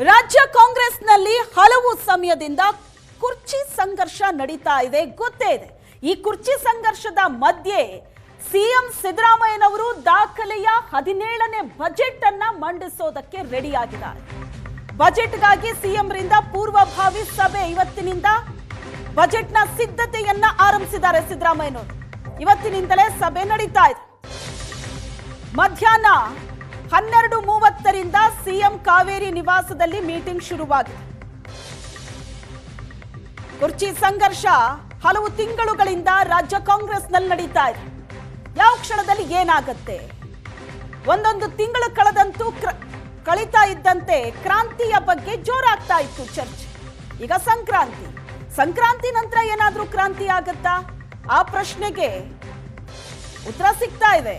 ರಾಜ್ಯ ಕಾಂಗ್ರೆಸ್ನಲ್ಲಿ ಹಲವು ಸಮಯದಿಂದ ಕುರ್ಚಿ ಸಂಘರ್ಷ ನಡೀತಾ ಇದೆ, ಗೊತ್ತೇ ಇದೆ. ಈ ಕುರ್ಚಿ ಸಂಘರ್ಷದ ಮಧ್ಯೆ ಸಿಎಂ ಸಿದ್ದರಾಮಯ್ಯನವರು ದಾಖಲೆಯ 17ನೇ ಬಜೆಟ್ ಅನ್ನ ಮಂಡಿಸೋದಕ್ಕೆ ರೆಡಿಯಾಗಿದ್ದಾರೆ. ಬಜೆಟ್ಗಾಗಿ ಸಿಎಂ ರಿಂದ ಪೂರ್ವಭಾವಿ ಸಭೆ ಇವತ್ತಿನಿಂದ ಬಜೆಟ್ನ ಸಿದ್ಧತೆಯನ್ನ ಆರಂಭಿಸಿದ್ದಾರೆ ಸಿದ್ದರಾಮಯ್ಯನವರು. ಇವತ್ತಿನಿಂದಲೇ ಸಭೆ ನಡೀತಾ ಇದೆ. ಮಧ್ಯಾಹ್ನ 12:30ರಿಂದ ಸಿಎಂ ಕಾವೇರಿ ನಿವಾಸದಲ್ಲಿ ಮೀಟಿಂಗ್ ಶುರುವಾಗಿದೆ. ಕುರ್ಚಿ ಸಂಘರ್ಷ ಹಲವು ತಿಂಗಳುಗಳಿಂದ ರಾಜ್ಯ ಕಾಂಗ್ರೆಸ್ನಲ್ಲಿ ನಡೀತಾ ಇದೆ. ಯಾವ ಕ್ಷಣದಲ್ಲಿ ಏನಾಗುತ್ತೆ, ಒಂದೊಂದು ತಿಂಗಳು ಕಳೀತಾ ಇದ್ದಂತೆ ಕ್ರಾಂತಿಯ ಬಗ್ಗೆ ಜೋರಾಗ್ತಾ ಇತ್ತು ಚರ್ಚೆ. ಈಗ ಸಂಕ್ರಾಂತಿ ನಂತರ ಏನಾದ್ರೂ ಕ್ರಾಂತಿ ಆಗತ್ತಾ? ಆ ಪ್ರಶ್ನೆಗೆ ಉತ್ತರ ಸಿಗ್ತಾ ಇದೆ.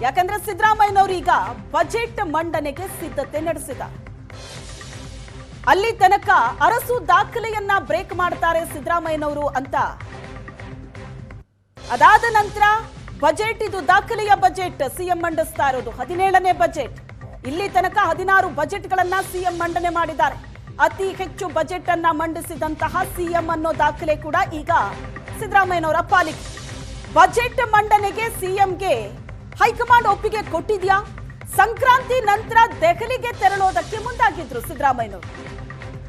ಯಾಕಂದ್ರೆ ಸಿದ್ದರಾಮಯ್ಯನವರು ಈಗ ಬಜೆಟ್ ಮಂಡನೆಗೆ ಸಿದ್ಧತೆ ನಡೆಸಿದ್ದಾರೆ. ಅಲ್ಲಿ ತನಕ ಅರಸು ದಾಖಲೆಯನ್ನ ಬ್ರೇಕ್ ಮಾಡ್ತಾರೆ ಸಿದ್ದರಾಮಯ್ಯನವರು ಅಂತ. ಅದಾದ ನಂತರ ಬಜೆಟ್, ಇದು ದಾಖಲೆಯ ಬಜೆಟ್ ಸಿಎಂ ಮಂಡಿಸ್ತಾ ಇರೋದು 17ನೇ ಬಜೆಟ್. ಇಲ್ಲಿ ತನಕ 16 ಬಜೆಟ್ಗಳನ್ನ ಸಿಎಂ ಮಂಡನೆ ಮಾಡಿದ್ದಾರೆ. ಅತಿ ಹೆಚ್ಚು ಬಜೆಟ್ ಅನ್ನ ಮಂಡಿಸಿದಂತಹ ಸಿಎಂ ಅನ್ನೋ ದಾಖಲೆ ಕೂಡ ಈಗ ಸಿದ್ದರಾಮಯ್ಯನವರ ಪಾಲಿಗೆ. ಬಜೆಟ್ ಮಂಡನೆಗೆ ಸಿಎಂಗೆ ಹೈಕಮಾಂಡ್ ಒಪ್ಪಿಗೆ ಕೊಟ್ಟಿದ್ಯಾ? ಸಂಕ್ರಾಂತಿ ನಂತರ ದೆಹಲಿಗೆ ತೆರಳೋದಕ್ಕೆ ಮುಂದಾಗಿದ್ರು ಸಿದ್ದರಾಮಯ್ಯನವರು.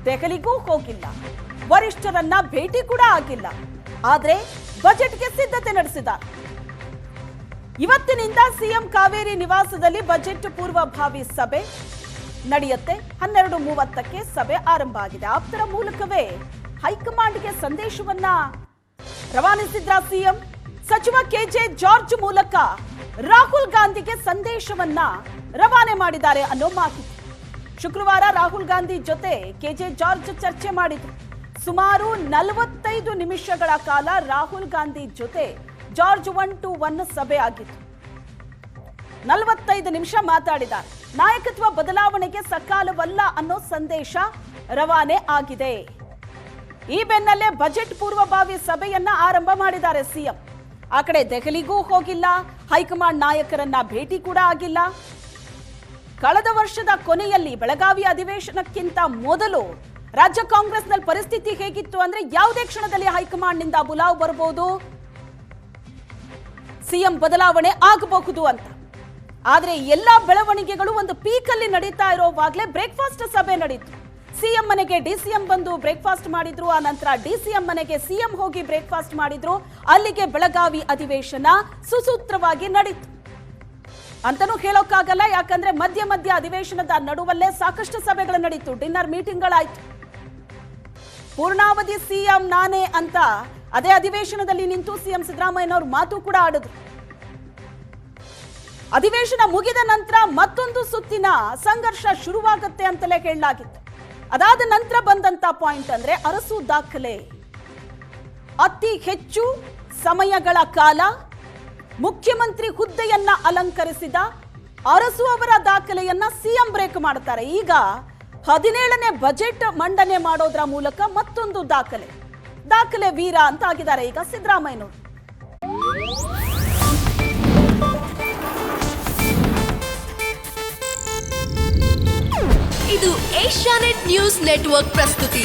ದೆಹಲಿಗೂ ಹೋಗಿಲ್ಲ, ವರಿಷ್ಠರನ್ನ ಭೇಟಿ ಕೂಡ ಆಗಿಲ್ಲ. ಆದ್ರೆ ಬಜೆಟ್ಗೆ ಸಿದ್ಧತೆ ನಡೆಸಿದ್ದಾರೆ. ಇವತ್ತಿನಿಂದ ಸಿಎಂ ಕಾವೇರಿ ನಿವಾಸದಲ್ಲಿ ಬಜೆಟ್ ಪೂರ್ವಭಾವಿ ಸಭೆ ನಡೆಯುತ್ತೆ. 12:30ಕ್ಕೆ ಸಭೆ ಆರಂಭ ಆಗಿದೆ. ಆಪ್ತರ ಮೂಲಕವೇ ಹೈಕಮಾಂಡ್ಗೆ ಸಂದೇಶವನ್ನ ರವಾನಿಸಿದ್ರ ಸಿಎಂ. ಸಚಿವ ಕೆಜೆ ಜಾರ್ಜ್ ಮೂಲಕ ರಾಹುಲ್ ಗಾಂಧಿಗೆ ಸಂದೇಶವನ್ನ ರವಾನೆ ಮಾಡಿದ್ದಾರೆ ಅನ್ನೋ ಮಾಹಿತಿ. ಶುಕ್ರವಾರ ರಾಹುಲ್ ಗಾಂಧಿ ಜೊತೆ ಕೆಜೆ ಜಾರ್ಜ್ ಚರ್ಚೆ ಮಾಡಿದ್ರು. ಸುಮಾರು 45 ನಿಮಿಷಗಳ ಕಾಲ ರಾಹುಲ್ ಗಾಂಧಿ ಜೊತೆ ಜಾರ್ಜ್ 1-to-1 ಸಭೆ ಆಗಿತ್ತು. 45 ನಿಮಿಷ ಮಾತಾಡಿದ್ದಾರೆ. ನಾಯಕತ್ವ ಬದಲಾವಣೆಗೆ ಸಕಾಲವಲ್ಲ ಅನ್ನೋ ಸಂದೇಶ ರವಾನೆ ಆಗಿದೆ. ಈ ಬೆನ್ನಲ್ಲೇ ಬಜೆಟ್ ಪೂರ್ವಭಾವಿ ಸಭೆಯನ್ನ ಆರಂಭ ಮಾಡಿದ್ದಾರೆ ಸಿಎಂ. ಆ ಕಡೆ ದೆಹಲಿಗೂ ಹೋಗಿಲ್ಲ, ಹೈಕಮಾಂಡ್ ನಾಯಕರನ್ನ ಭೇಟಿ ಕೂಡ ಆಗಿಲ್ಲ. ಕಳೆದ ವರ್ಷದ ಕೊನೆಯಲ್ಲಿ ಬೆಳಗಾವಿ ಅಧಿವೇಶನಕ್ಕಿಂತ ಮೊದಲು ರಾಜ್ಯ ಕಾಂಗ್ರೆಸ್ನಲ್ಲಿ ಪರಿಸ್ಥಿತಿ ಹೇಗಿತ್ತು ಅಂದ್ರೆ, ಯಾವುದೇ ಕ್ಷಣದಲ್ಲಿ ಹೈಕಮಾಂಡ್ ನಿಂದ ಬುಲಾವ್ ಬರಬಹುದು, ಸಿಎಂ ಬದಲಾವಣೆ ಆಗಬಹುದು ಅಂತ. ಆದ್ರೆ ಎಲ್ಲಾ ಬೆಳವಣಿಗೆಗಳು ಒಂದು ಪೀಕಲ್ಲಿ ನಡೀತಾ ಇರೋವಾಗಲೇ ಬ್ರೇಕ್ಫಾಸ್ಟ್ ಸಭೆ ನಡೀತು. ಸಿಎಂ ಮನೆಗೆ ಡಿಸಿಎಂ ಬಂದು ಬ್ರೇಕ್ಫಾಸ್ಟ್ ಮಾಡಿದ್ರು. ಆ ನಂತರ ಡಿಸಿಎಂ ಮನೆಗೆ ಸಿಎಂ ಹೋಗಿ ಬ್ರೇಕ್ಫಾಸ್ಟ್ ಮಾಡಿದ್ರು. ಅಲ್ಲಿಗೆ ಬೆಳಗಾವಿ ಅಧಿವೇಶನ ಸುಸೂತ್ರವಾಗಿ ನಡೀತು ಅಂತನೂ ಹೇಳೋಕ್ಕಾಗಲ್ಲ. ಯಾಕಂದ್ರೆ ಮಧ್ಯ ಅಧಿವೇಶನದ ನಡುವಲ್ಲೇ ಸಾಕಷ್ಟು ಸಭೆಗಳು ನಡೀತು, ಡಿನ್ನರ್ ಮೀಟಿಂಗ್ಗಳಾಯ್ತು. ಪೂರ್ಣಾವಧಿ ಸಿಎಂ ನಾನೇ ಅಂತ ಅದೇ ಅಧಿವೇಶನದಲ್ಲಿ ನಿಂತು ಸಿಎಂ ಸಿದ್ದರಾಮಯ್ಯನವರು ಮಾತು ಕೂಡ ಆಡಿದ್ರು. ಅಧಿವೇಶನ ಮುಗಿದ ನಂತರ ಮತ್ತೊಂದು ಸುತ್ತಿನ ಸಂಘರ್ಷ ಶುರುವಾಗುತ್ತೆ ಅಂತಲೇ ಹೇಳಲಾಗಿತ್ತು. ಅದಾದ ನಂತರ ಬಂದಂತ ಪಾಯಿಂಟ್ ಅಂದ್ರೆ ಅರಸು ದಾಖಲೆ. ಅತಿ ಹೆಚ್ಚು ಸಮಯಗಳ ಕಾಲ ಮುಖ್ಯಮಂತ್ರಿ ಹುದ್ದೆಯನ್ನ ಅಲಂಕರಿಸಿದ ಅರಸು ಅವರ ದಾಖಲೆಯನ್ನ ಸಿಎಂ ಬ್ರೇಕ್ ಮಾಡ್ತಾರೆ. ಈಗ 17ನೇ ಬಜೆಟ್ ಮಂಡನೆ ಮಾಡೋದ್ರ ಮೂಲಕ ಮತ್ತೊಂದು ದಾಖಲೆ ವೀರ ಅಂತ ಆಗಿದ್ದಾರೆ ಈಗ ಸಿದ್ದರಾಮಯ್ಯನವರು. ಇದು ಏಷ್ಯಾನೆಟ್ ನ್ಯೂಸ್ ನೆಟ್ವರ್ಕ್ ಪ್ರಸ್ತುತಿ.